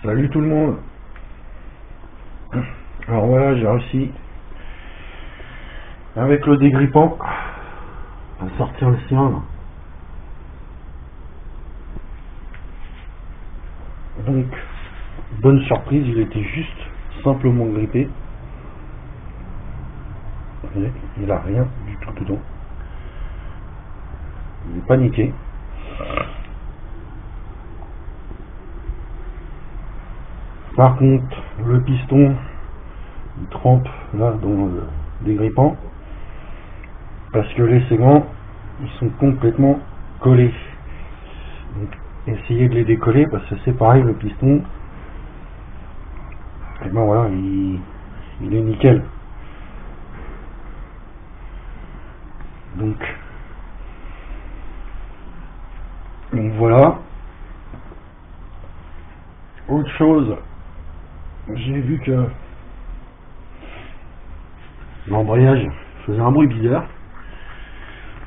Salut tout le monde. Alors voilà, j'ai réussi avec le dégrippant à sortir le cylindre. Donc, bonne surprise, il était juste simplement grippé. Il a rien du tout dedans. Il est paniqué. Par contre, le piston, il trempe là dans le dégrippant parce que les segments, ils sont complètement collés. Donc, essayez de les décoller parce que c'est pareil, le piston, et ben voilà, il est nickel. Donc voilà. Autre chose, j'ai vu que l'embrayage faisait un bruit bizarre,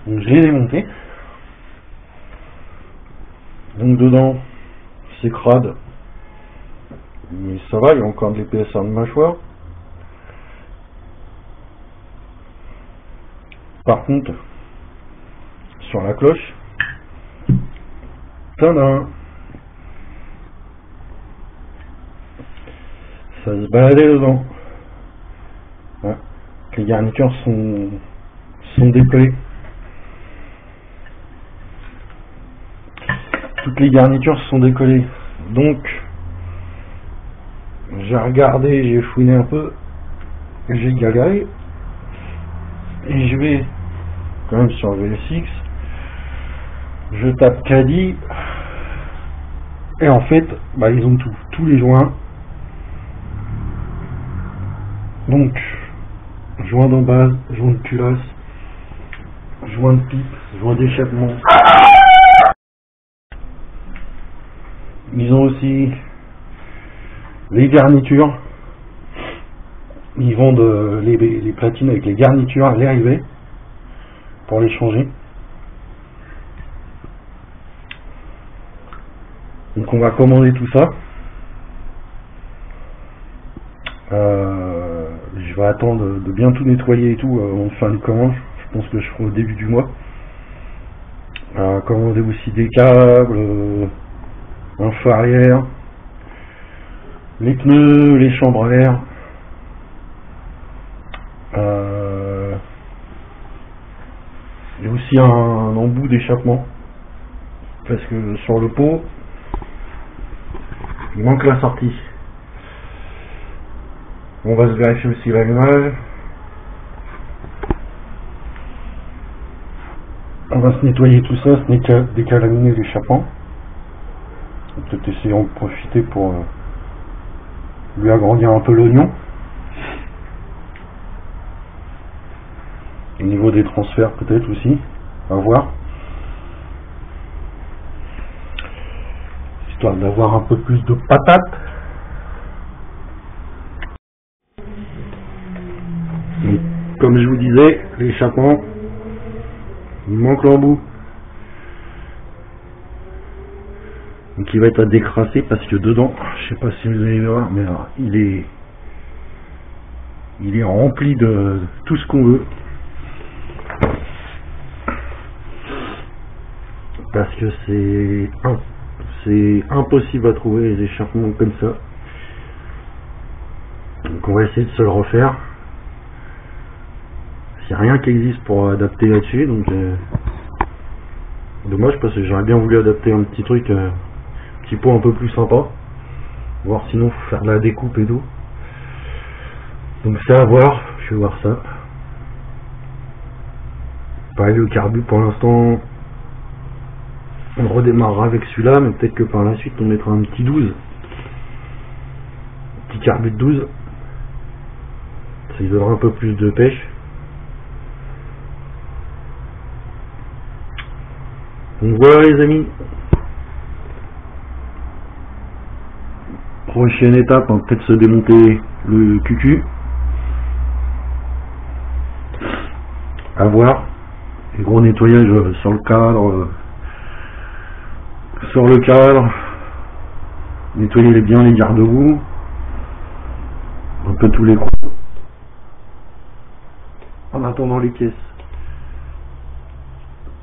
donc je l'ai démonté. Donc dedans, c'est crade, mais ça va, il y a encore de l'épaisseur de mâchoire. Par contre, sur la cloche, tadam, ça se baladait dedans. Ouais. Les garnitures sont décollées. Toutes les garnitures sont décollées. Donc, j'ai regardé, j'ai fouiné un peu, j'ai galéré. Et je vais quand même sur le VSX. Je tape caddie. Et en fait, bah, ils ont tous les joints. Donc, joint d'embase, joint de culasse, joint de pipe, joint d'échappement. Ils ont aussi les garnitures. Ils vendent les platines avec les garnitures à l'arrivée pour les changer. Donc on va commander tout ça. Je vais attendre de bien tout nettoyer et tout avant de faire une commande. Je pense que je ferai au début du mois. Commander aussi des câbles, un feu arrière, les pneus, les chambres à air. Il y a aussi un embout d'échappement parce que sur le pot il manque la sortie. On va se vérifier aussi l'allumage. On va se nettoyer tout ça, se décalaminer l'échappement. Peut-être essayons de profiter pour lui agrandir un peu l'oignon. Au niveau des transferts peut-être aussi, à voir. Histoire d'avoir un peu plus de patates. Et comme je vous disais, l'échappement, il manque l'embout. Donc il va être à décrasser parce que dedans, je sais pas si vous allez voir, mais alors, il est rempli de tout ce qu'on veut. Parce que c'est impossible à trouver les échappements comme ça. Donc on va essayer de se le refaire. Il n'y a rien qui existe pour adapter là-dessus, donc dommage parce que j'aurais bien voulu adapter un petit truc, un petit pot un peu plus sympa. Voir sinon faut faire de la découpe et tout. Donc c'est à voir, je vais voir ça. Pareil le carbu pour l'instant. On redémarrera avec celui-là, mais peut-être que par la suite on mettra un petit 12. Un petit carbu de 12. Ça lui donnera un peu plus de pêche. Donc voilà les amis. Prochaine étape, hein, peut-être se démonter le cucu. À voir. Et gros nettoyage sur le cadre. Nettoyez bien les garde-boue, un peu tous les coins. En attendant les pièces.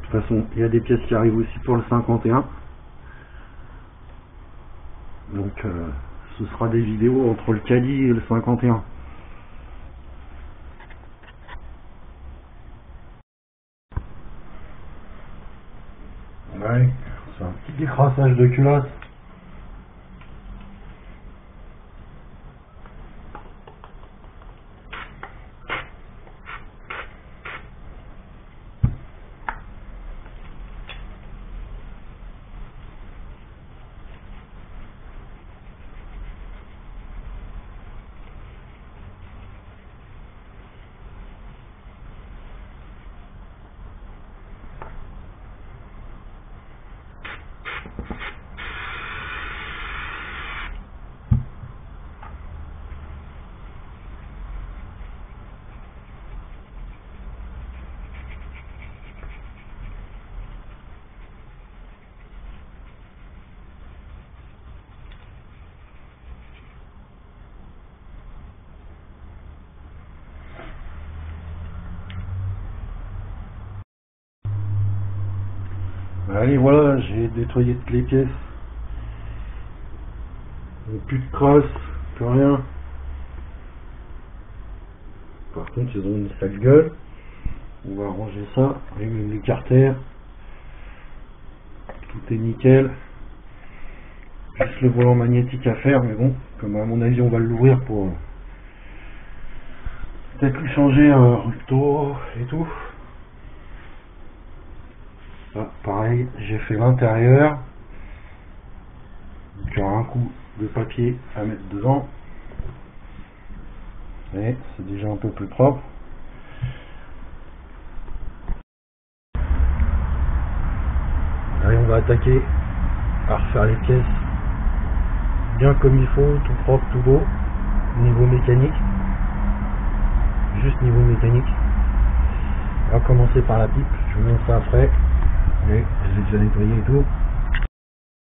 De toute façon, il y a des pièces qui arrivent aussi pour le 51. Donc ce sera des vidéos entre le Caddy et le 51. Ouais, c'est un petit décrassage de culasse. Allez, voilà, j'ai nettoyé toutes les pièces. Plus de crosse, plus rien. Par contre, ils ont une sale gueule. On va ranger ça. Et même les carters. Tout est nickel. Juste le volant magnétique à faire, mais bon, comme à mon avis on va l'ouvrir pour peut-être lui changer un recto et tout. Ah, pareil, j'ai fait l'intérieur. Donc il y aura un coup de papier à mettre dedans. Et c'est déjà un peu plus propre. Allez, on va attaquer à refaire les pièces bien comme il faut, tout propre, tout beau. Niveau mécanique. Juste niveau mécanique. On va commencer par la pipe. Je vous montre ça après. Et je l'ai déjà nettoyé et tout.